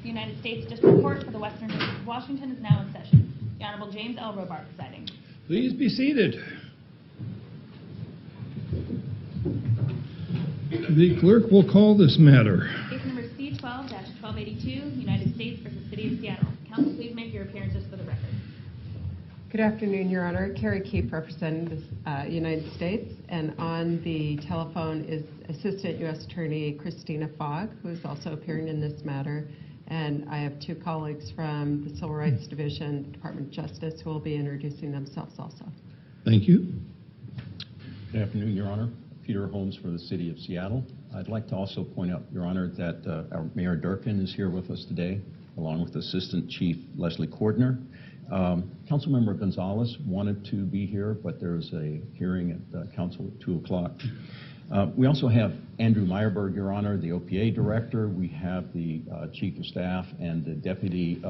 The United States District Court for the Western District of Washington is now in session. The Honorable James L. Robart presiding. Please be seated. The clerk will call this matter. Case number C-12-1282, United States versus City of Seattle. Counsel, please make your appearances for the record. Good afternoon, Your Honor. Carrie Keefe representing the United States, and on the telephone is Assistant U.S. Attorney Christina Fogg, who is also appearing in this matter, and I have two colleagues from the Civil Rights Division, Department of Justice, who will be introducing themselves also. Thank you. Good afternoon, Your Honor. Peter Holmes for the City of Seattle. I'd like to also point out, Your Honor, that our Mayor Durkin is here with us today, along with Assistant Chief Leslie Cordner. Councilmember Gonzalez wanted to be here, but there's a hearing at Council at 2 o'clock. We also have Andrew Meyerberg, Your Honor, the OPA Director. We have the Chief of Staff and the Deputy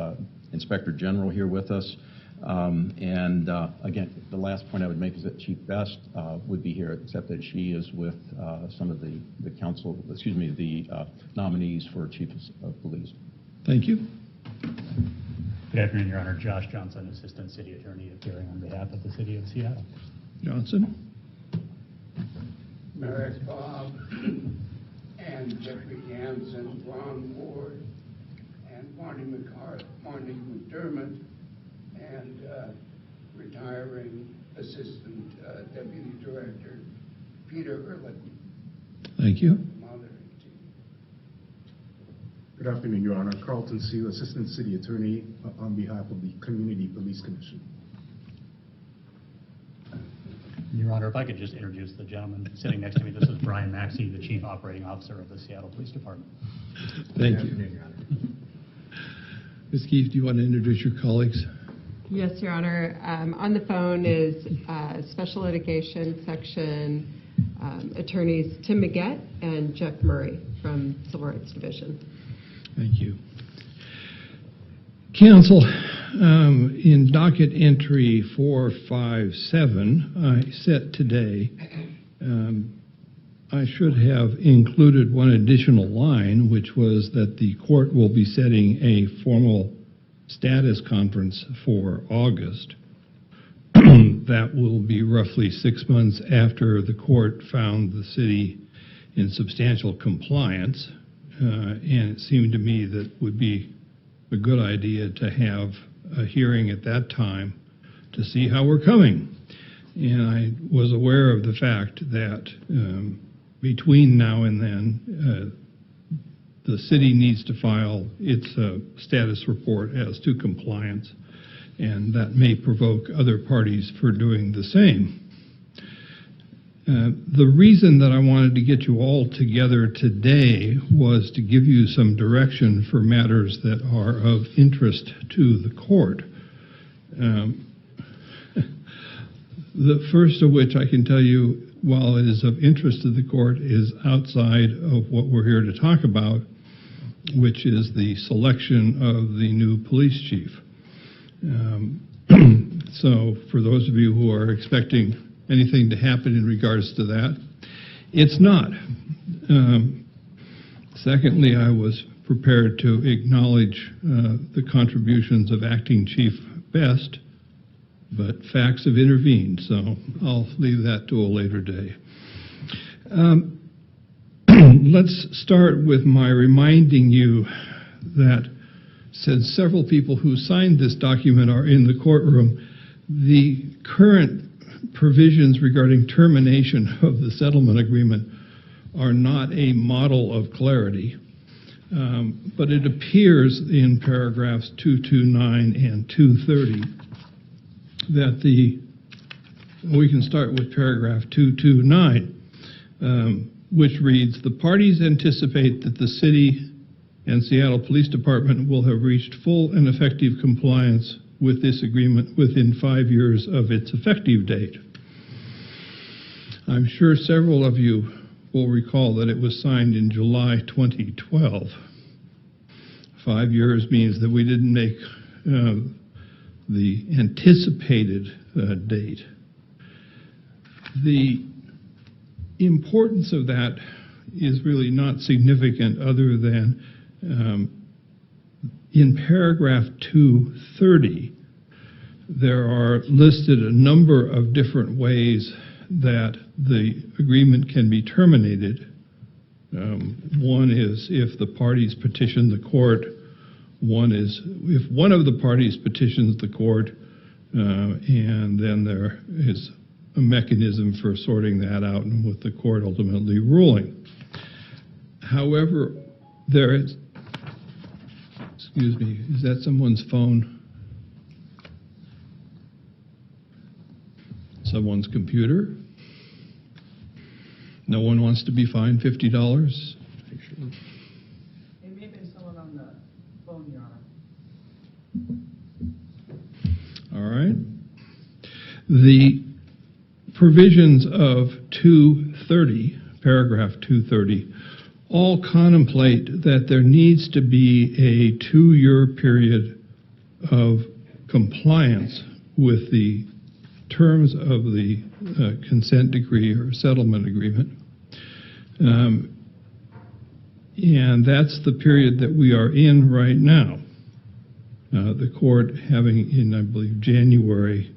Inspector General here with us. Again, the last point I would make is that Chief Best would be here, except that she is with some of the nominees for Chief of Police. Thank you. Good afternoon, Your Honor. Josh Johnson, Assistant City Attorney, appearing on behalf of the City of Seattle. Johnson. Merrick Bobb and Jeffrey Jansen, Ron Ward, and Marty McDermott, and retiring Assistant Deputy Director Peter Ehrlich. Thank you. Good afternoon, Your Honor. Carlton Seal, Assistant City Attorney on behalf of the Community Police Commission. Your Honor, if I could just introduce the gentleman sitting next to me. This is Brian Maxey, the Chief Operating Officer of the Seattle Police Department. Thank you. Your Honor. Ms. Keefe, do you want to introduce your colleagues? Yes, Your Honor. On the phone is Special Litigation Section Attorneys Tim Maggette and Jeff Murray from Civil Rights Division. Thank you. Counsel, in docket entry 457, I set today, I should have included one additional line, which was that the court will be setting a formal status conference for August. That will be roughly 6 months after the court found the city in substantial compliance. And it seemed to me that would be a good idea to have a hearing at that time to see how we're coming. And I was aware of the fact that between now and then, the city needs to file its status report as to compliance, and that may provoke other parties for doing the same. The reason that I wanted to get you all together today was to give you some direction for matters that are of interest to the court. The first of which I can tell you, while it is of interest to the court, is outside of what we're here to talk about, which is the selection of the new police chief. So for those of you who are expecting anything to happen in regards to that, it's not. Secondly, I was prepared to acknowledge the contributions of Acting Chief Best, but facts have intervened, so I'll leave that to a later day. Let's start with my reminding you that since several people who signed this document are in the courtroom, the current provisions regarding termination of the settlement agreement are not a model of clarity, but it appears in paragraphs 229 and 230 that we can start with paragraph 229, which reads, the parties anticipate that the city and Seattle Police Department will have reached full and effective compliance with this agreement within 5 years of its effective date. I'm sure several of you will recall that it was signed in July 2012. 5 years means that we didn't make the anticipated date. The importance of that is really not significant other than in paragraph 230, there are listed a number of different ways that the agreement can be terminated. One is if the parties petition the court. One is if one of the parties petitions the court, and then there is a mechanism for sorting that out and with the court ultimately ruling. However, there is, excuse me, is that someone's phone? Someone's computer? No one wants to be fined $50? It may have been someone on the phone, Your Honor. All right. The provisions of 230, paragraph 230, all contemplate that there needs to be a 2-year period of compliance with the terms of the consent decree or settlement agreement. And that's the period that we are in right now. The court, having in, I believe, January,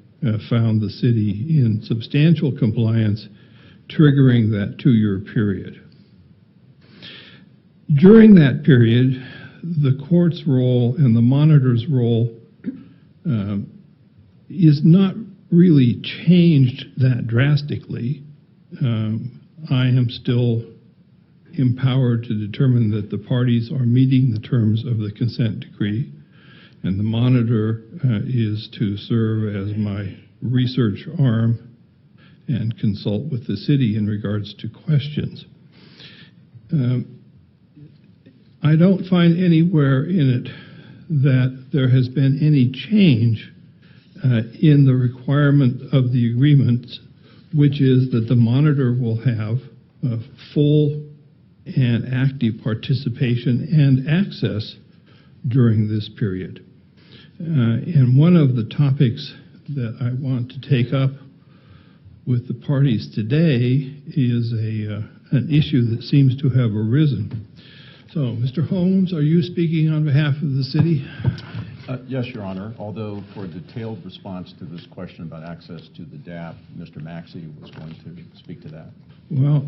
found the city in substantial compliance, triggering that 2-year period. During that period, the court's role and the monitor's role is not really changed that drastically. I am still empowered to determine that the parties are meeting the terms of the consent decree, and the monitor is to serve as my research arm and consult with the city in regards to questions. I don't find anywhere in it that there has been any change in the requirement of the agreement, which is that the monitor will have full and active participation and access during this period. And one of the topics that I want to take up with the parties today is an issue that seems to have arisen. So, Mr. Holmes, are you speaking on behalf of the city? Yes, Your Honor, although for a detailed response to this question about access to the DAP, Mr. Maxey was going to speak to that. Well,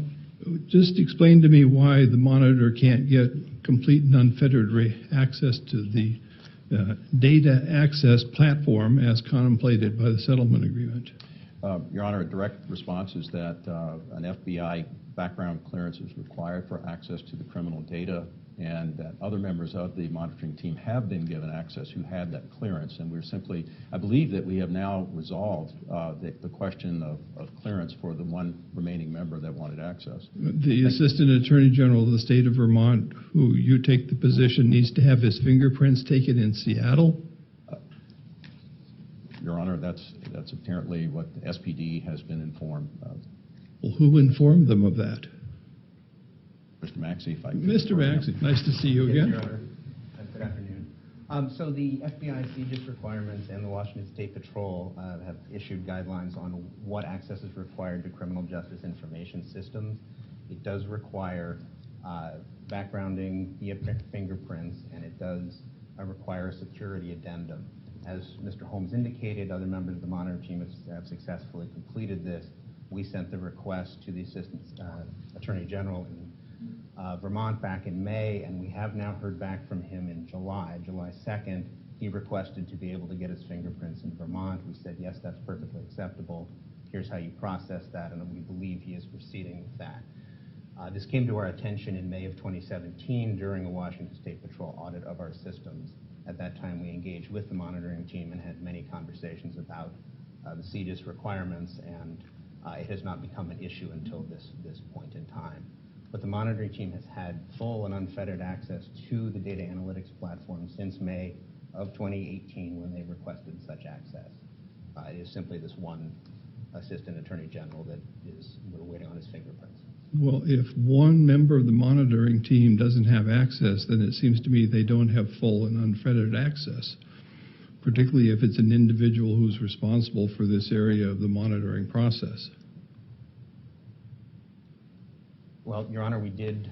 just explain to me why the monitor can't get complete and unfettered access to the data access platform as contemplated by the settlement agreement. Your Honor, a direct response is that an FBI background clearance is required for access to the criminal data, and that other members of the monitoring team have been given access who had that clearance. And we're simply, I believe that we have now resolved the question of clearance for the one remaining member that wanted access. The Assistant Attorney General of the state of Vermont, who you take the position, needs to have his fingerprints taken in Seattle? Your Honor, that's apparently what the SPD has been informed of. Well, who informed them of that? Mr. Maxey, if I could. Mr. Maxey, nice to see you Yes, again. Your Honor. Good afternoon. So the FBI CJIS requirements and the Washington State Patrol have issued guidelines on what access is required to criminal justice information systems. It does require backgrounding via fingerprints, and it does require a security addendum. As Mr. Holmes indicated, other members of the monitor team have successfully completed this. We sent the request to the Assistant Attorney General in Vermont back in May, and we have now heard back from him in July 2nd. He requested to be able to get his fingerprints in Vermont. We said, yes, that's perfectly acceptable. Here's how you process that, and we believe he is proceeding with that. This came to our attention in May of 2017 during a Washington State Patrol audit of our systems. At that time, we engaged with the monitoring team and had many conversations about the CJIS requirements, and it has not become an issue until this point in time. But the monitoring team has had full and unfettered access to the data analytics platform since May of 2018 when they requested such access. It is simply this one Assistant Attorney General that we're waiting on his fingerprints. Well, if one member of the monitoring team doesn't have access, then it seems to me they don't have full and unfettered access, particularly if it's an individual who's responsible for this area of the monitoring process. Well, Your Honor, we did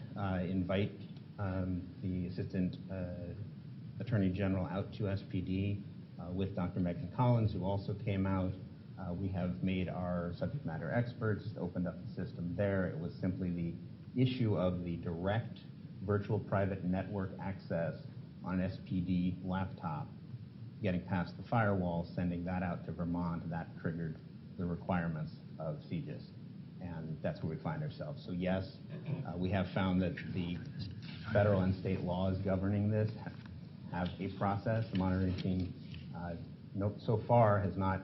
invite the Assistant Attorney General out to SPD with Dr. Megan Collins, who also came out. We have made our subject matter experts, opened up the system there. It was simply the issue of the direct virtual private network access on SPD laptop, getting past the firewall, sending that out to Vermont. That triggered the requirements of CJIS, and that's where we find ourselves. So yes, we have found that the federal and state laws governing this have a process. The monitoring team so far has not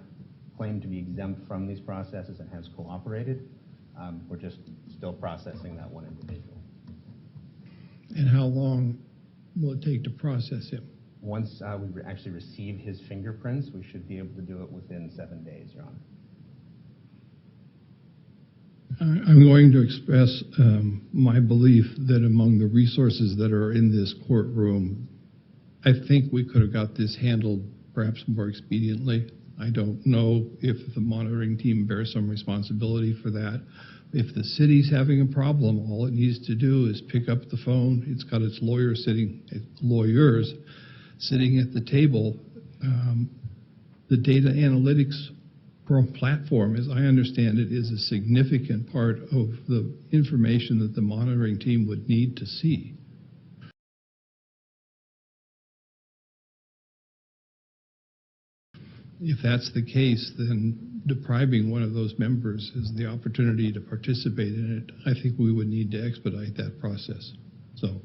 claimed to be exempt from these processes and has cooperated. We're just still processing that one individual. And how long will it take to process him? Once we actually receive his fingerprints, we should be able to do it within 7 days, Your Honor. I'm going to express my belief that among the resources that are in this courtroom, I think we could have got this handled perhaps more expediently. I don't know if the monitoring team bears some responsibility for that. If the city's having a problem, all it needs to do is pick up the phone. It's got its lawyers sitting at the table. The data analytics platform, as I understand it, is a significant part of the information that the monitoring team would need to see. If that's the case, then depriving one of those members is the opportunity to participate in it. I think we would need to expedite that process. So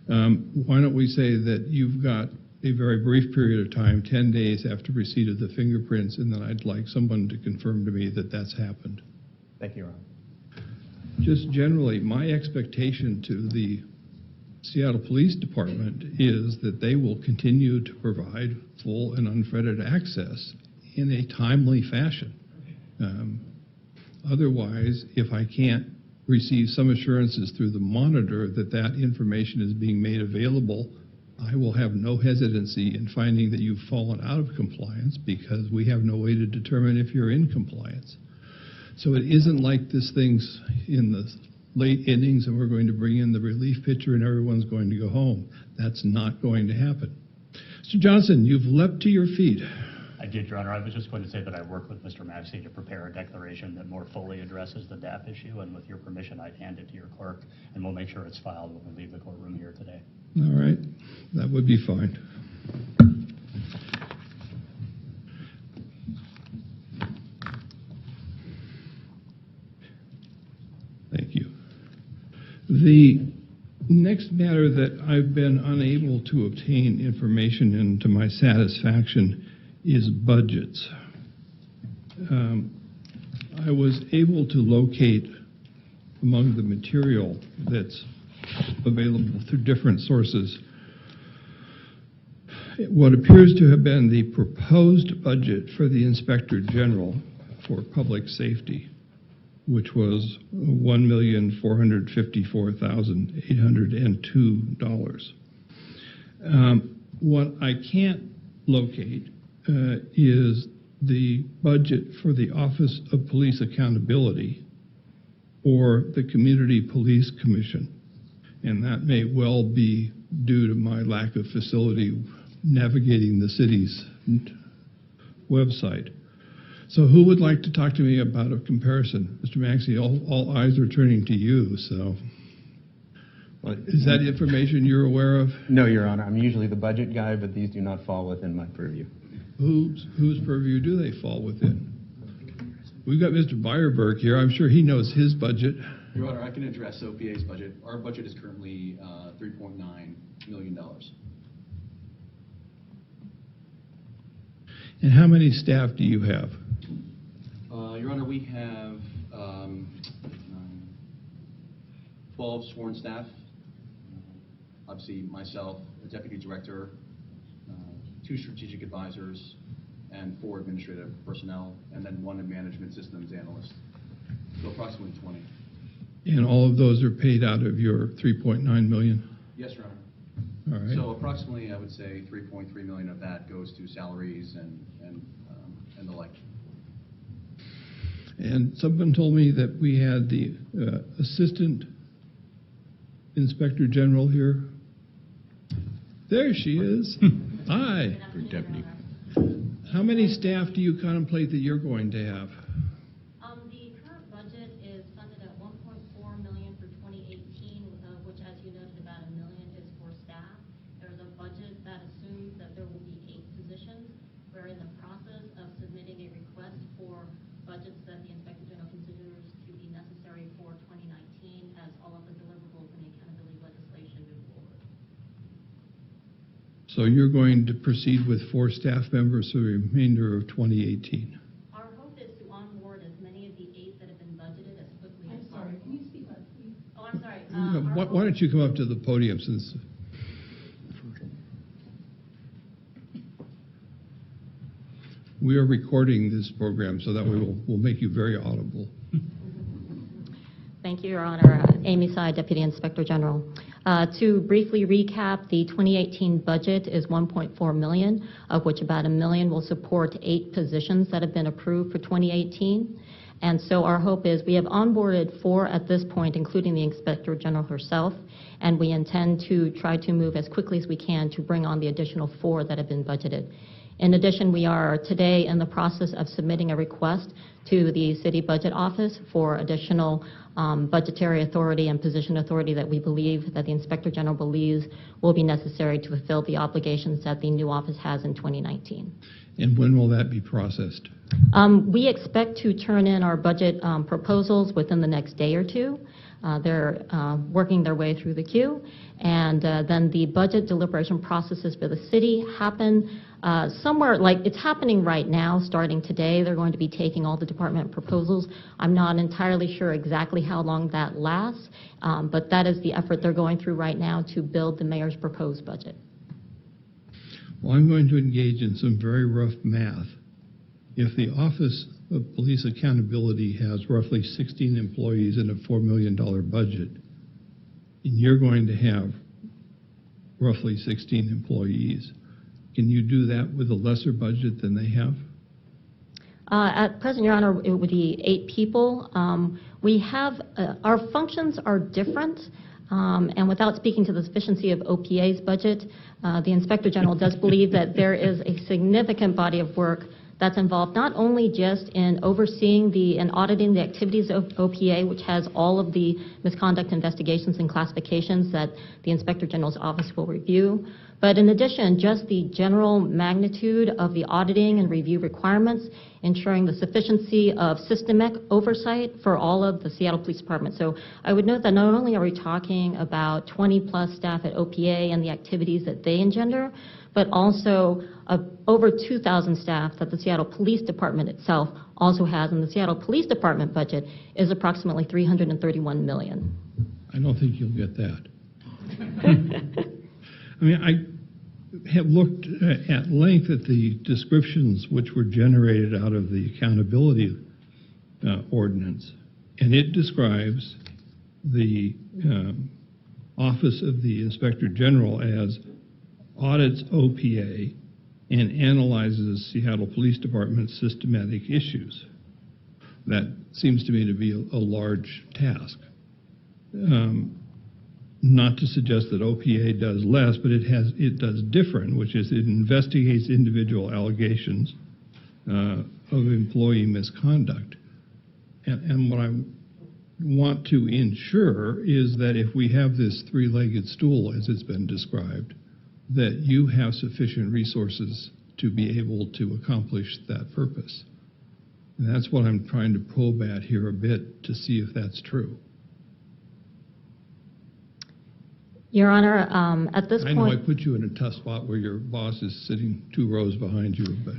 why don't we say that you've got a very brief period of time, 10 days after receipt of the fingerprints, and then I'd like someone to confirm to me that that's happened. Thank you, Your Honor. Just generally, my expectation to the Seattle Police Department is that they will continue to provide full and unfettered access in a timely fashion. Otherwise, if I can't receive some assurances through the monitor that that information is being made available, I will have no hesitancy in finding that you've fallen out of compliance because we have no way to determine if you're in compliance. So it isn't like this thing's in the late innings and we're going to bring in the relief pitcher and everyone's going to go home. That's not going to happen. Mr. Johnson, you've leapt to your feet. I did, Your Honor. I was just going to say that I worked with Mr. Maxey to prepare a declaration that more fully addresses the DAP issue, and with your permission, I'd hand it to your clerk, and we'll make sure it's filed when we leave the courtroom here today. All right, that would be fine. Thank you. The next matter that I've been unable to obtain information in to my satisfaction is budgets. I was able to locate among the material that's available through different sources what appears to have been the proposed budget for the Inspector General for Public Safety, which was $1,454,802. What I can't locate is the budget for the Office of Police Accountability or the Community Police Commission. And that may well be due to my lack of facility navigating the city's website. So who would like to talk to me about a comparison? Mr. Maxey, all eyes are turning to you, so. Is that information you're aware of? No, Your Honor. I'm usually the budget guy, but these do not fall within my purview. Whose purview do they fall within? We've got Mr. Beyerberg here. I'm sure he knows his budget. Your Honor, I can address OPA's budget. Our budget is currently $3.9 million. And how many staff do you have? Your Honor, we have 12 sworn staff. Obviously, myself, the Deputy Director, 2 strategic advisors, and 4 administrative personnel, and then 1 management systems analyst. So approximately 20. And all of those are paid out of your $3.9 million? Yes, Your Honor. All right. So approximately, I would say 3.3 million of that goes to salaries and the like. And someone told me that we had the Assistant Inspector General here. There she is. Hi. For deputy. How many staff do you contemplate that you're going to have? The current budget is funded at $1.4 million for 2018, which, as you noted, about $1 million is for staff. There's a budget that assumes that there will be 8 positions. We're in the process of submitting a request for budgets that the Inspector General considers to be necessary for 2019 as all of the deliverables and the accountability legislation move forward. So you're going to proceed with 4 staff members for the remainder of 2018? Our hope is to onboard as many of the 8 that have been budgeted as quickly as possible. I'm sorry, can you speak up, please? Oh, I'm sorry. Why don't you come up to the podium since... We are recording this program so that we'll make you very audible. Thank you, Your Honor. Amy Tsai, Deputy Inspector General. To briefly recap, the 2018 budget is $1.4 million, of which about $1 million will support 8 positions that have been approved for 2018. And so our hope is we have onboarded 4 at this point, including the Inspector General herself, and we intend to try to move as quickly as we can to bring on the additional 4 that have been budgeted. In addition, we are today in the process of submitting a request to the City Budget Office for additional budgetary authority and position authority that we believe, that the Inspector General believes will be necessary to fulfill the obligations that the new office has in 2019. And when will that be processed? We expect to turn in our budget proposals within the next day or 2. They're working their way through the queue, and then the budget deliberation processes for the city happen somewhere, like it's happening right now, starting today. They're going to be taking all the department proposals. I'm not entirely sure exactly how long that lasts, but that is the effort they're going through right now to build the mayor's proposed budget. Well, I'm going to engage in some very rough math. If the Office of Police Accountability has roughly 16 employees and a $4 million budget, and you're going to have roughly 16 employees, can you do that with a lesser budget than they have? At present, Your Honor, it would be 8 people. We have, our functions are different, and without speaking to the sufficiency of OPA's budget, the Inspector General does believe that there is a significant body of work that's involved not only just in overseeing and auditing the activities of OPA, which has all of the misconduct investigations and classifications that the Inspector General's office will review, but in addition, just the general magnitude of the auditing and review requirements, ensuring the sufficiency of systemic oversight for all of the Seattle Police Department. So I would note that not only are we talking about 20+ staff at OPA and the activities that they engender, but also over 2,000 staff that the Seattle Police Department itself also has, and the Seattle Police Department budget is approximately $331 million. I don't think you'll get that. I mean, I have looked at length at the descriptions which were generated out of the accountability ordinance, and it describes the Office of the Inspector General as audits OPA and analyzes Seattle Police Department systematic issues. That seems to me to be a large task. Not to suggest that OPA does less, but it does different, which is it investigates individual allegations of employee misconduct. And what I want to ensure is that if we have this 3-legged stool, as it's been described, that you have sufficient resources to be able to accomplish that purpose. And that's what I'm trying to probe at here a bit to see if that's true. Your Honor, at this point... I know I put you in a tough spot where your boss is sitting 2 rows behind you, but...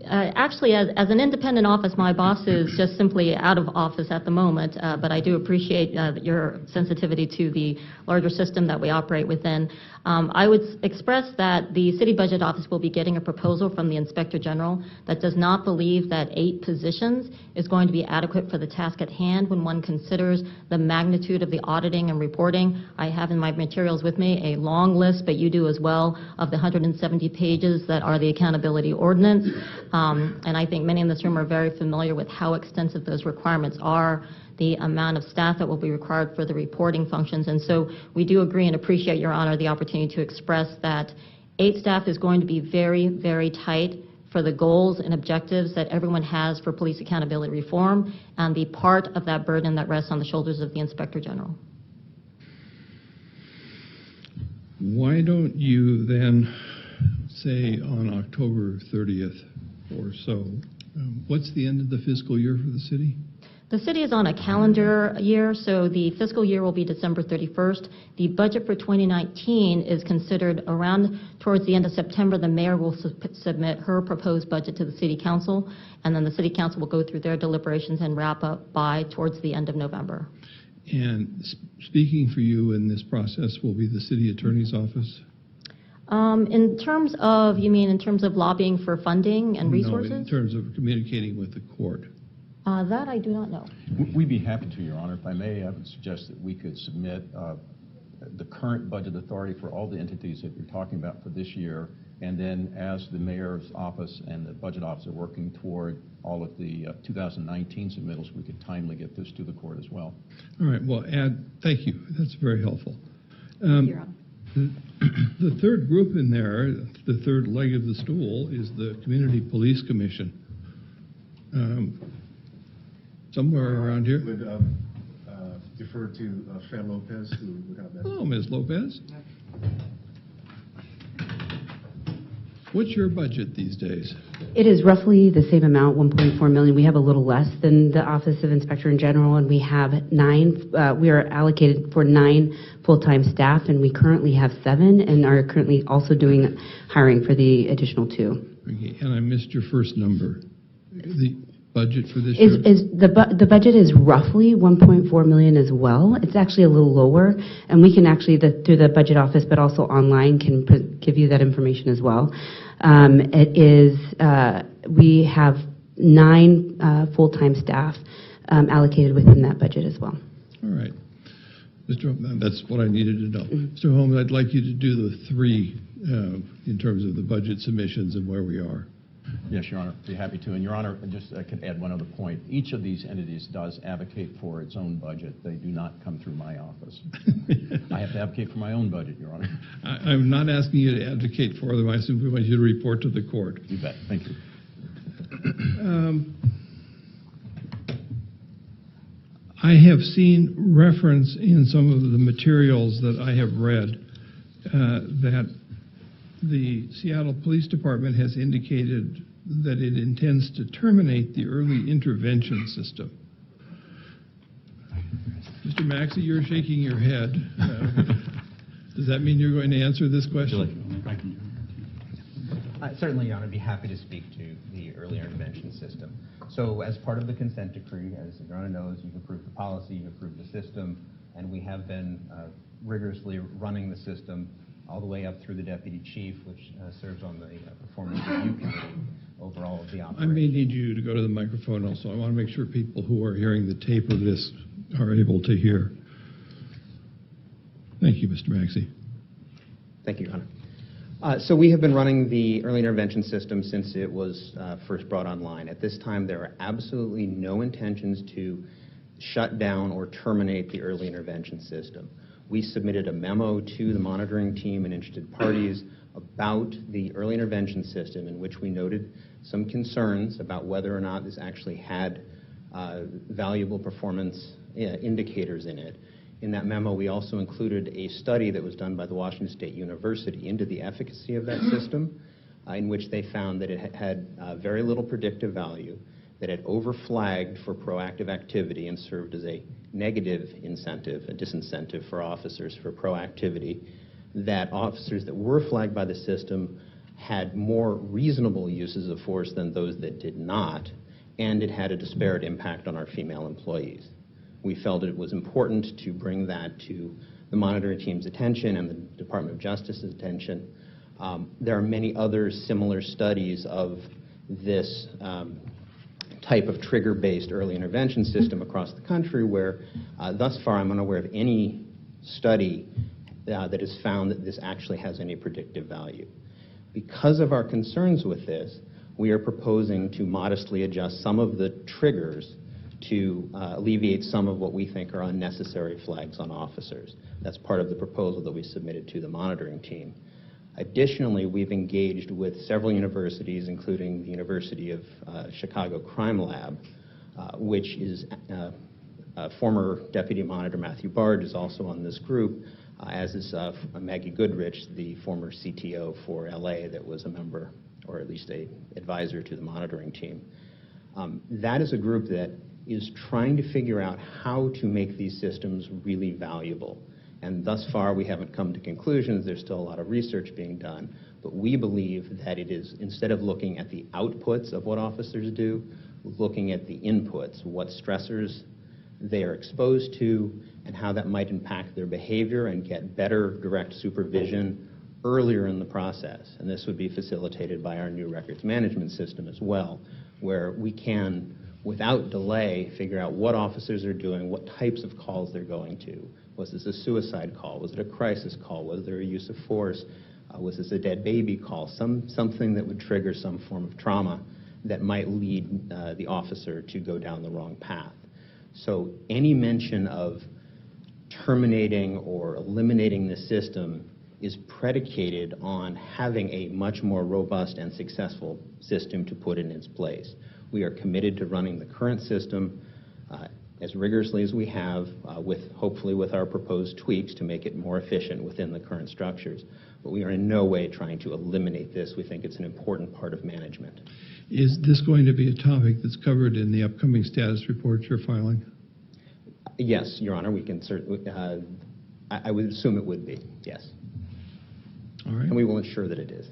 Actually, as an independent office, my boss is just simply out of office at the moment, but I do appreciate your sensitivity to the larger system that we operate within. I would express that the City Budget Office will be getting a proposal from the Inspector General that does not believe that 8 positions is going to be adequate for the task at hand when one considers the magnitude of the auditing and reporting. I have in my materials with me a long list, but you do as well, of the 170 pages that are the accountability ordinance. And I think many in this room are very familiar with how extensive those requirements are. the amount of staff that will be required for the reporting functions. And so we do agree and appreciate, Your Honor, the opportunity to express that 8 staff is going to be very, very tight for the goals and objectives that everyone has for police accountability reform and the part of that burden that rests on the shoulders of the Inspector General. Why don't you then say on October 30th or so, what's the end of the fiscal year for the city? The city is on a calendar year, so the fiscal year will be December 31st. The budget for 2019 is considered around towards the end of September. The mayor will submit her proposed budget to the city council, and then the city council will go through their deliberations and wrap up by towards the end of November. And speaking for you in this process will be the city attorney's office? In terms of, you mean in terms of lobbying for funding and resources? No, in terms of communicating with the court. That I do not know. We'd be happy to, Your Honor. If I may, I would suggest that we could submit the current budget authority for all the entities that you're talking about for this year, and then as the mayor's office and the budget office are working toward all of the 2019 submittals, we could timely get this to the court as well. All right, well, thank you. That's very helpful. Your Honor. The third group in there, the third leg of the stool, is the Community Police Commission. Somewhere around here. Would defer to Fran Lopez, who would have that. Oh, Ms. Lopez. What's your budget these days? It is roughly the same amount, 1.4 million. We have a little less than the Office of Inspector in General, and we have 9. We are allocated for 9 full-time staff, and we currently have 7, and are currently also doing hiring for the additional 2. Okay, and I missed your first number. The budget for this year? The budget is roughly 1.4 million as well. It's actually a little lower, and we can actually, through the budget office, but also online, can give you that information as well. It is, we have 9 full-time staff allocated within that budget as well. All right. Mr. Holmes, that's what I needed to know. Mr. Holmes, I'd like you to do the 3 in terms of the budget submissions and where we are. Yes, Your Honor, be happy to. And Your Honor, I could add one other point. Each of these entities does advocate for its own budget. They do not come through my office. I have to advocate for my own budget, Your Honor. I'm not asking you to advocate for them. I simply want you to report to the court. You bet. Thank you. I have seen reference in some of the materials that I have read that the Seattle Police Department has indicated that it intends to terminate the early intervention system. Mr. Maxey, you're shaking your head. Does that mean you're going to answer this question? Certainly, Your Honor, I'd be happy to speak to the early intervention system. So as part of the consent decree, as Your Honor knows, you've approved the policy, you've approved the system, and we have been rigorously running the system all the way up through the deputy chief, which serves on the performance review committee overall of the operation. I may need you to go to the microphone also. I want to make sure people who are hearing the tape of this are able to hear. Thank you, Mr. Maxey. Thank you, Your Honor. So we have been running the early intervention system since it was first brought online. At this time, there are absolutely no intentions to shut down or terminate the early intervention system. We submitted a memo to the monitoring team and interested parties about the early intervention system, in which we noted some concerns about whether or not this actually had valuable performance indicators in it. In that memo, we also included a study that was done by the Washington State University into the efficacy of that system, in which they found that it had very little predictive value, that it overflagged for proactive activity and served as a negative incentive, a disincentive for officers for proactivity, that officers that were flagged by the system had more reasonable uses of force than those that did not, and it had a disparate impact on our female employees. We felt it was important to bring that to the monitoring team's attention and the Department of Justice's attention. There are many other similar studies of this type of trigger-based early intervention system across the country where thus far I'm unaware of any study that has found that this actually has any predictive value. Because of our concerns with this, we are proposing to modestly adjust some of the triggers to alleviate some of what we think are unnecessary flags on officers. That's part of the proposal that we submitted to the monitoring team. Additionally, we've engaged with several universities, including the University of Chicago Crime Lab, which is former Deputy Monitor Matthew Bard is also on this group, as is Maggie Goodrich, the former CTO for LA that was a member, or at least a advisor to the monitoring team. That is a group that is trying to figure out how to make these systems really valuable. And thus far, we haven't come to conclusions. There's still a lot of research being done. But we believe that it is, instead of looking at the outputs of what officers do, looking at the inputs, what stressors they are exposed to, and how that might impact their behavior, and get better direct supervision earlier in the process. And this would be facilitated by our new records management system as well, where we can, without delay, figure out what officers are doing, what types of calls they're going to. Was this a suicide call? Was it a crisis call? Was there a use of force? Was this a dead baby call? Something that would trigger some form of trauma that might lead the officer to go down the wrong path. So any mention of terminating or eliminating the system is predicated on having a much more robust and successful system to put in its place. We are committed to running the current system as rigorously as we have, hopefully with our proposed tweaks to make it more efficient within the current structures. But we are in no way trying to eliminate this. We think it's an important part of management. Is this going to be a topic that's covered in the upcoming status report you're filing? Yes, Your Honor, we can certainly, I would assume it would be, yes. All right. And we will ensure that it is.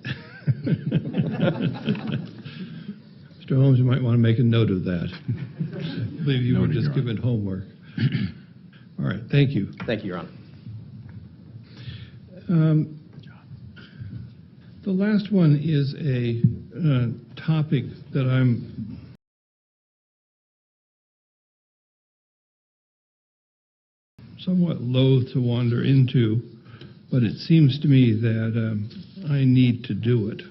Mr. Holmes, you might want to make a note of that. I believe you were just given homework. All right, thank you. Thank you, Your Honor. The last one is a topic that I'm somewhat loath to wander into, but it seems to me that I need to do it.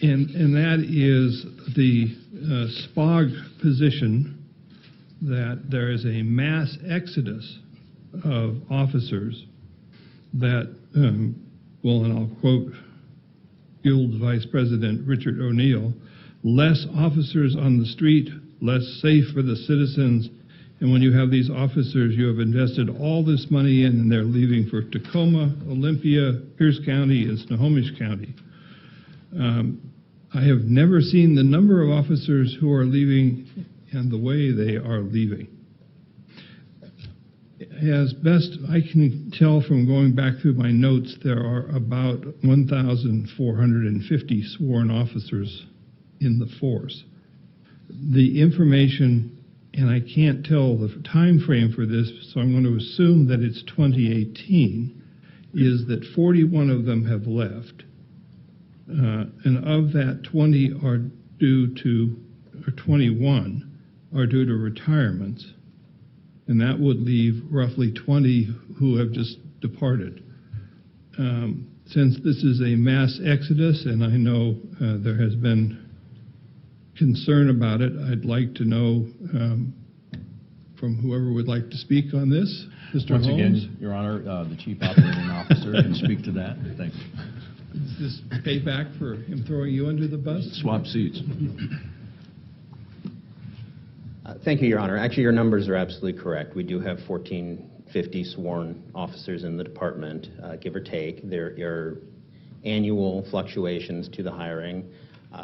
And that is the SPOG position that there is a mass exodus of officers that, well, and I'll quote Guild Vice President Richard O'Neill, less officers on the street, less safe for the citizens, and when you have these officers you have invested all this money in, and they're leaving for Tacoma, Olympia, Pierce County, and Snohomish County. I have never seen the number of officers who are leaving and the way they are leaving. As best I can tell from going back through my notes, there are about 1,450 sworn officers in the force. The information, and I can't tell the time frame for this, so I'm going to assume that it's 2018, is that 41 of them have left. And of that, 20 are due to, or 21 are due to retirements. And that would leave roughly 20 who have just departed. Since this is a mass exodus, and I know there has been concern about it, I'd like to know from whoever would like to speak on this. Mr. Once Holmes? again, Your Honor, the Chief Operating Officer can speak to that. Thank you. Is this payback for him throwing you under the bus? Swap seats. Thank you, Your Honor. Actually, your numbers are absolutely correct. We do have 1,450 sworn officers in the department, give or take. There are annual fluctuations to the hiring.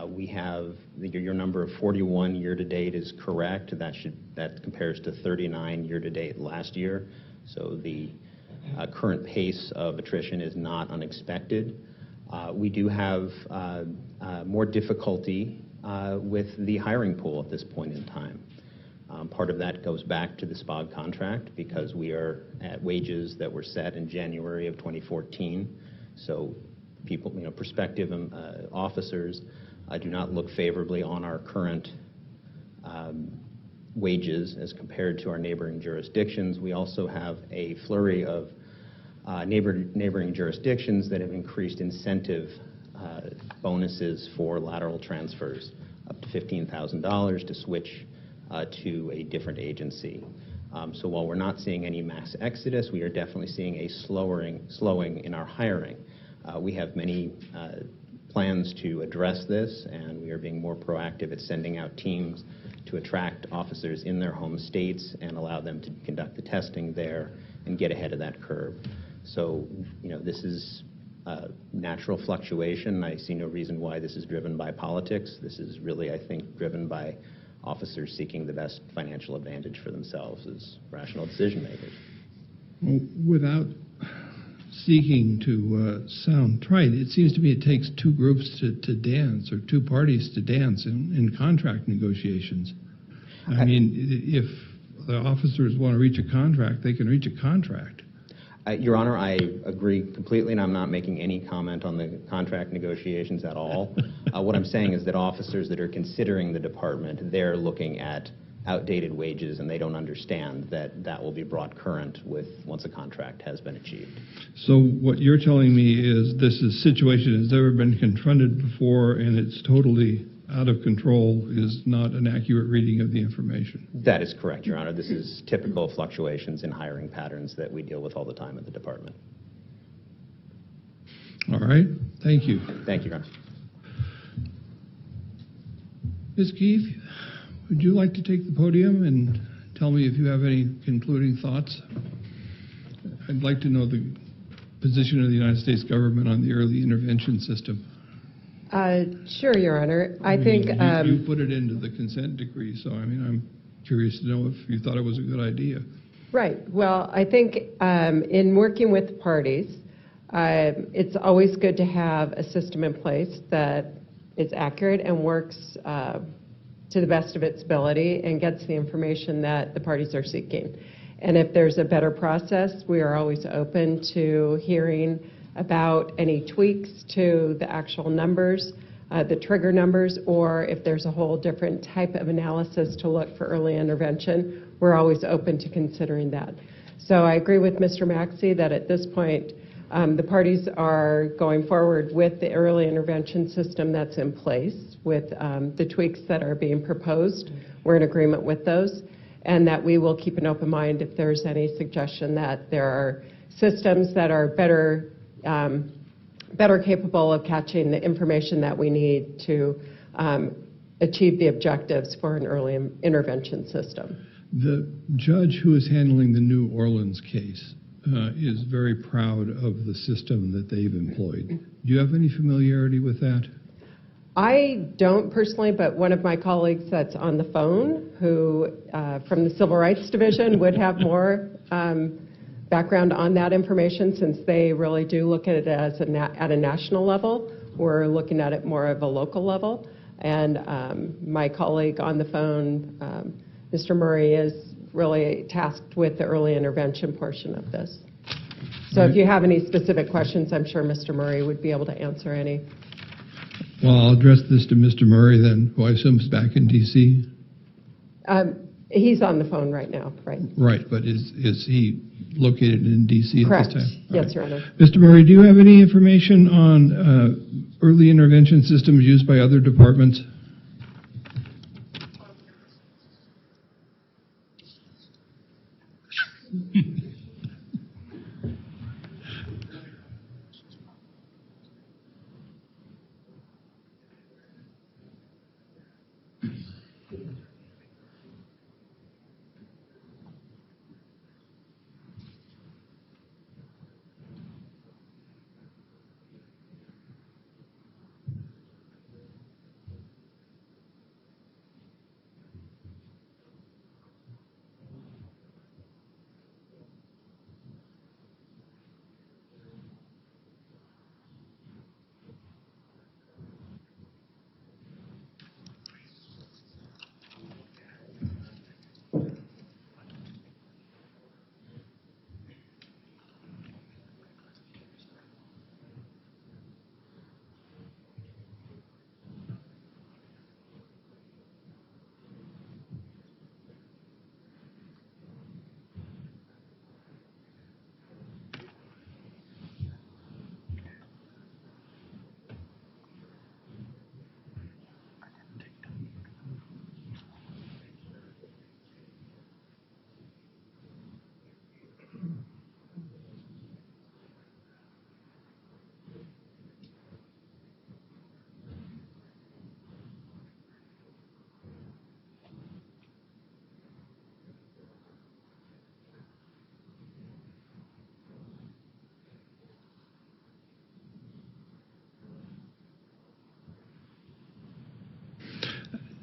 We have your number of 41 year-to-date is correct. That compares to 39 year-to-date last year. So the current pace of attrition is not unexpected. We do have more difficulty with the hiring pool at this point in time. Part of that goes back to the SPOG contract because we are at wages that were set in January of 2014. So people, prospective officers do not look favorably on our current wages as compared to our neighboring jurisdictions. We also have a flurry of neighboring jurisdictions that have increased incentive bonuses for lateral transfers up to $15,000 to switch to a different agency. So while we're not seeing any mass exodus, we are definitely seeing a slowing in our hiring. We have many plans to address this, and we are being more proactive at sending out teams to attract officers in their home states and allow them to conduct the testing there and get ahead of that curve. So, this is natural fluctuation. I see no reason why this is driven by politics. This is really, I think, driven by officers seeking the best financial advantage for themselves as rational decision makers. Well, without seeking to sound trite, it seems to me it takes two groups to dance, or two parties to dance in contract negotiations. I mean, if the officers want to reach a contract, they can reach a contract. Your Honor, I agree completely, and I'm not making any comment on the contract negotiations at all. What I'm saying is that officers that are considering the department, they're looking at outdated wages, and they don't understand that that will be brought current once a contract has been achieved. So what you're telling me is this is a situation that's never been confronted before, and it's totally out of control, is not an accurate reading of the information. That is correct, Your Honor. This is typical fluctuations in hiring patterns that we deal with all the time at the department. All right. Thank you. Thank you, Your Honor. Ms. Keefe, would you like to take the podium and tell me if you have any concluding thoughts? I'd like to know the position of the United States government on the early intervention system. Sure, Your Honor. I think you put it into the consent decree, so I'm curious to know if you thought it was a good idea. Right. Well, I think in working with parties, it's always good to have a system in place that is accurate and works to the best of its ability and gets the information that the parties are seeking. And if there's a better process, we are always open to hearing about any tweaks to the actual numbers, the trigger numbers, or if there's a whole different type of analysis to look for early intervention, we're always open to considering that. So I agree with Mr. Maxey that at this point, the parties are going forward with the early intervention system that's in place, with the tweaks that are being proposed. We're in agreement with those, and that we will keep an open mind if there's any suggestion that there are systems that are better capable of catching the information that we need to achieve the objectives for an early intervention system. The judge who is handling the New Orleans case is very proud of the system that they've employed. Do you have any familiarity with that? I don't personally, but one of my colleagues that's on the phone, who from the Civil Rights Division, would have more background on that information, since they really do look at it as at a national level. We're looking at it more of a local level. And my colleague on the phone, Mr. Murray, is really tasked with the early intervention portion of this. So if you have any specific questions, I'm sure Mr. Murray would be able to answer any. Well, I'll address this to Mr. Murray then, who I assume is back in D.C. He's on the phone right now, right? Right, but is he located in D.C. at Correct. this time? Yes, Right. Your Honor. Mr. Murray, do you have any information on early intervention systems used by other departments?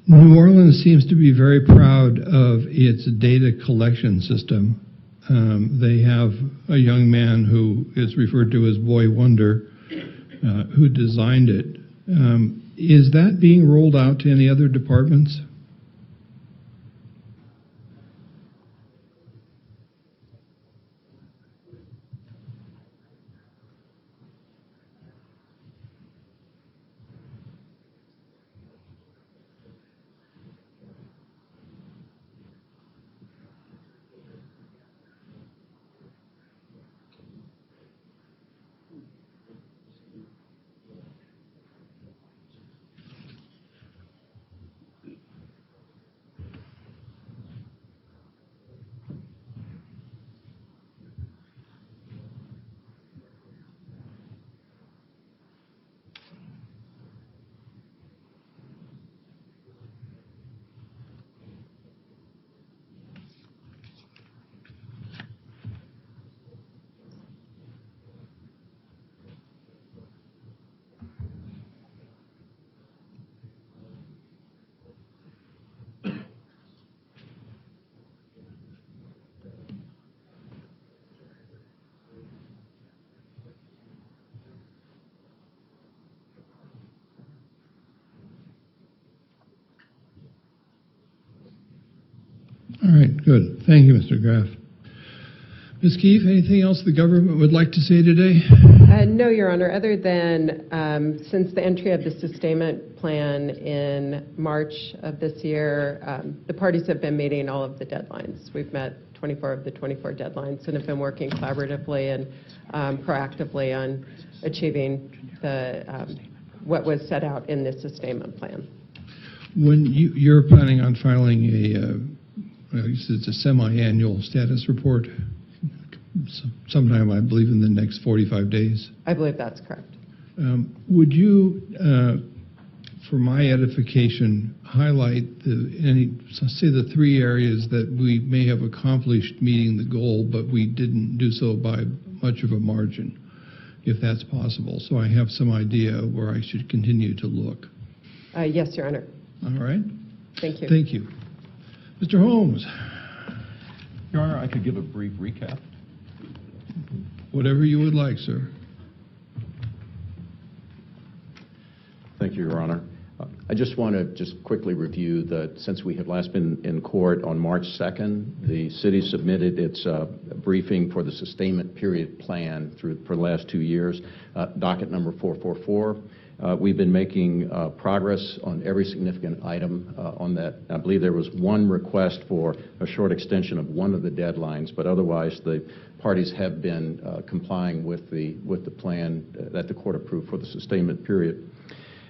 New Orleans seems to be very proud of its data collection system. They have a young man who is referred to as Boy Wonder, who designed it. Is that being rolled out to any other departments? All right, good. Thank you, Mr. Graff. Ms. Keefe, anything else the government would like to say today? No, Your Honor, other than since the entry of the sustainment plan in March of this year, the parties have been meeting all of the deadlines. We've met 24 of the 24 deadlines and have been working collaboratively and proactively on achieving the what was set out in the sustainment plan. When you're planning on filing it's a semi-annual status report sometime, I believe, in the next 45 days. I believe that's correct. Would you, for my edification, highlight say the 3 areas that we may have accomplished meeting the goal, but we didn't do so by much of a margin, if that's possible, so I have some idea where I should continue to look? Yes, Your Honor. All right. Thank you. Thank you. Mr. Holmes. Your Honor, I could give a brief recap. Whatever you would like, sir. Thank you, Your Honor. I just want to quickly review that since we had last been in court on March 2nd, the city submitted its briefing for the sustainment period plan for the last 2 years, docket number 444. We've been making progress on every significant item on that. I believe there was one request for a short extension of one of the deadlines, but otherwise the parties have been complying with the plan that the court approved for the sustainment period.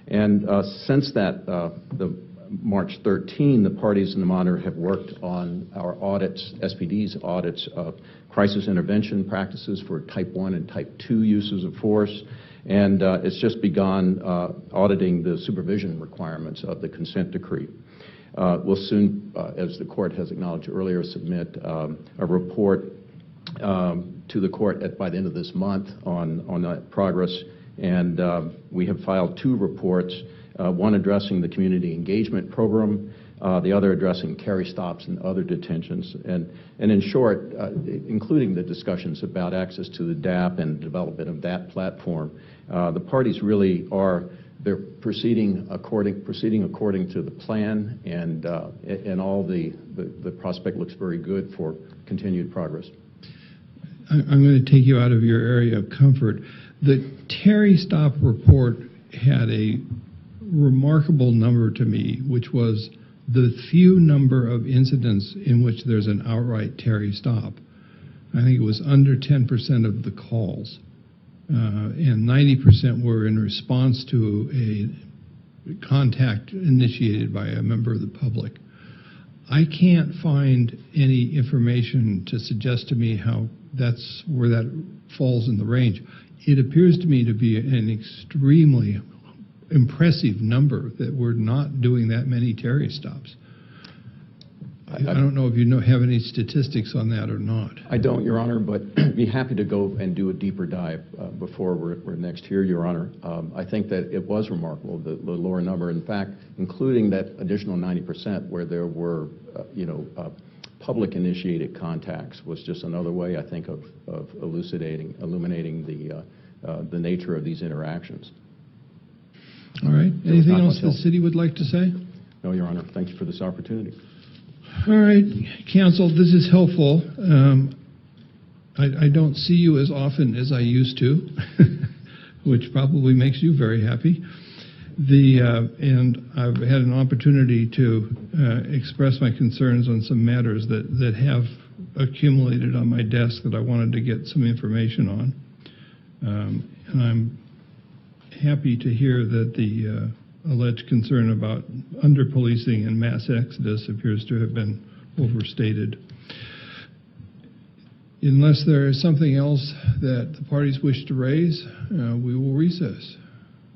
And since that, the March 13, the parties in the monitor have worked on our audits, SPD's audits of crisis intervention practices for Type 1 and Type 2 uses of force. And it's just begun auditing the supervision requirements of the consent decree. We'll soon, as the court has acknowledged earlier, submit a report to the court by the end of this month on that progress. And we have filed 2 reports, one addressing the community engagement program, the other addressing carry stops and other detentions. And in short, including the discussions about access to the DAP and development of that platform, the parties really they're proceeding according to the plan, and all the prospect looks very good for continued progress. I'm going to take you out of your area of comfort. The Terry Stop report had a remarkable number to me, which was the few number of incidents in which there's an outright Terry Stop. I think it was under 10% of the calls, and 90% were in response to a contact initiated by a member of the public. I can't find any information to suggest to me how that's where that falls in the range. It appears to me to be an extremely impressive number that we're not doing that many Terry stops. I don't know if you have any statistics on that or not. I don't, Your Honor, but be happy to go and do a deeper dive before we're next here, Your Honor. I think that it was remarkable, the lower number. In fact, including that additional 90% where there were, public-initiated contacts was just another way, I think, of illuminating the nature of these interactions. All right. Anything else the city would like to say? No, Your Honor. Thank you for this opportunity. All right, Council, this is helpful. I don't see you as often as I used to, which probably makes you very happy. And I've had an opportunity to express my concerns on some matters that have accumulated on my desk that I wanted to get some information on. And I'm happy to hear that the alleged concern about under-policing and mass exodus appears to have been overstated. Unless there is something else that the parties wish to raise, we will recess.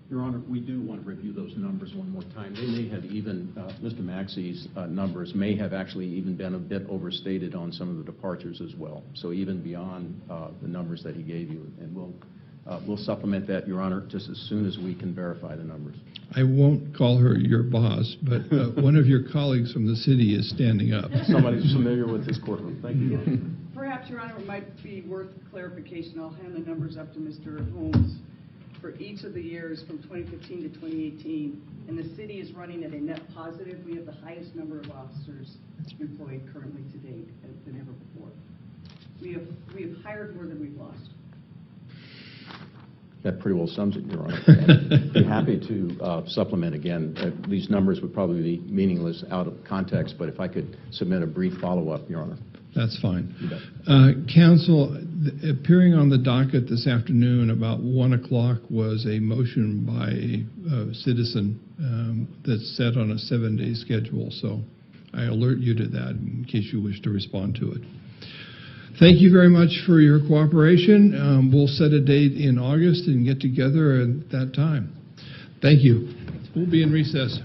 Your Honor, we do want to review those numbers one more time. They may have even, Mr. Maxey's numbers may have actually even been a bit overstated on some of the departures as well. So even beyond the numbers that he gave you, and we'll supplement that, Your Honor, just as soon as we can verify the numbers. I won't call her your boss, but one of your colleagues from the city is standing up. Somebody's familiar with this courtroom. Thank you, Your Honor. Perhaps, Your Honor, it might be worth clarification. I'll hand the numbers up to Mr. Holmes. For each of the years from 2015 to 2018, and the city is running at a net positive, we have the highest number of officers employed currently to date than ever before. We have hired more than we've lost. That pretty well sums it, Your Honor. I'd be happy to supplement again. These numbers would probably be meaningless out of context, but if I could submit a brief follow-up, Your Honor. That's fine. Council, appearing on the docket this afternoon about 1 o'clock was a motion by a citizen that's set on a 7-day schedule. So I alert you to that in case you wish to respond to it. Thank you very much for your cooperation. We'll set a date in August and get together at that time. Thank you. We'll be in recess.